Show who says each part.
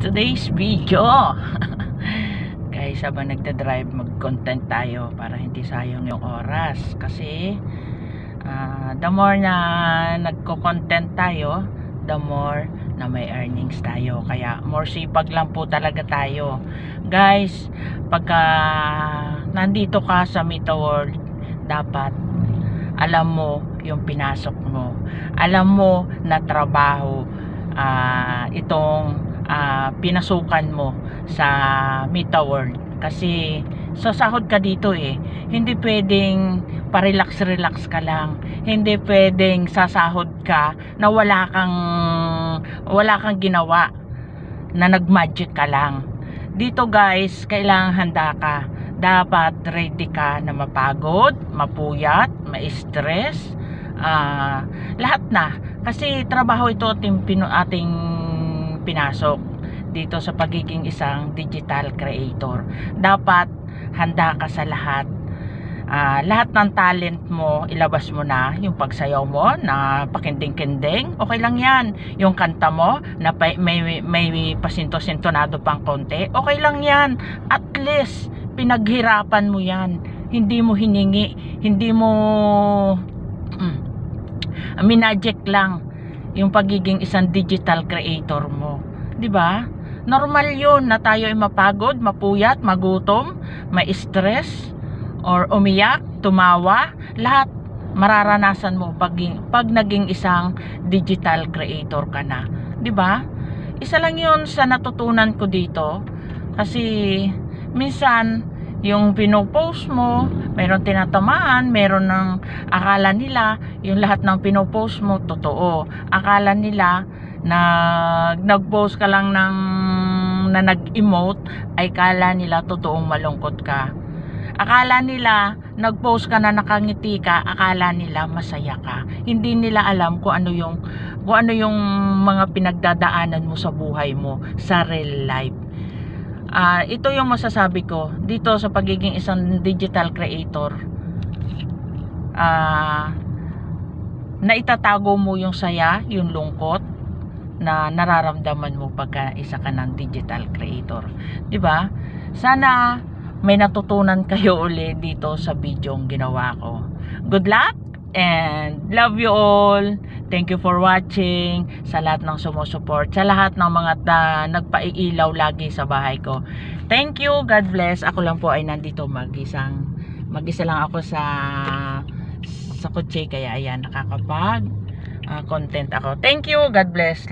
Speaker 1: today's video. Guys, habang nagda-drive, mag-content tayo para hindi sayang yung oras. Kasi the more na nagko-content tayo, the more na may earnings tayo. Kaya more sipag lang po talaga tayo. Guys, pagka nandito ka sa Mita World, dapat alam mo yung pinasok mo. Alam mo na trabaho itong pinasukan mo sa Mita World. Kasi sasahod ka dito hindi pwedeng pa-relax ka lang. Hindi pwedeng sasahod ka na wala kang ginawa, na nag-magic ka lang. Dito guys, kailangan handa ka. Dapat ready ka na mapagod, mapuyat, ma-stress, lahat na. Kasi trabaho ito ating pinasok dito sa pagiging isang digital creator. Dapat handa ka sa lahat. Lahat ng talent mo, ilabas mo na. Yung pagsayaw mo na pakinding-kinding, okay lang yan. Yung kanta mo na may pasinto-sintonado pang konti, okay lang yan. At least pinaghirapan mo yan. Hindi mo hiningi, hindi mo minagic lang yung pagiging isang digital creator mo. 'Di ba? Normal 'yun na tayo ay mapagod, mapuyat, magutom, ma-stress, or umiyak, tumawa, lahat mararanasan mo pag naging isang digital creator ka na. 'Di ba? Isa lang 'yun sa natutunan ko dito. Kasi minsan yung pinopost mo, mayroon tinatamaan, mayroon ng akala nila yung lahat ng pinopost mo totoo. Akala nila na nag-post ka lang na nag-emote, ay kala nila totoong malungkot ka. Akala nila nag-post ka na nakangiti ka, akala nila masaya ka. Hindi nila alam kung ano yung mga pinagdadaanan mo sa buhay mo sa real life. Ito yung masasabi ko dito sa pagiging isang digital creator. Na itatago mo yung saya, yung lungkot na nararamdaman mo pagka isa ka ng digital creator. 'Di ba? Sana may natutunan kayo ulit dito sa bidyong ginawa ko. Good luck and love you all. Thank you for watching. Sa lahat ng sumusuport, sa lahat ng mga nagpailaw lagi sa bahay ko. Thank you. God bless. Ako lang po ay nandito mag-isa lang ako sa kotse, kaya ayan, nakakapag content ako. Thank you. God bless.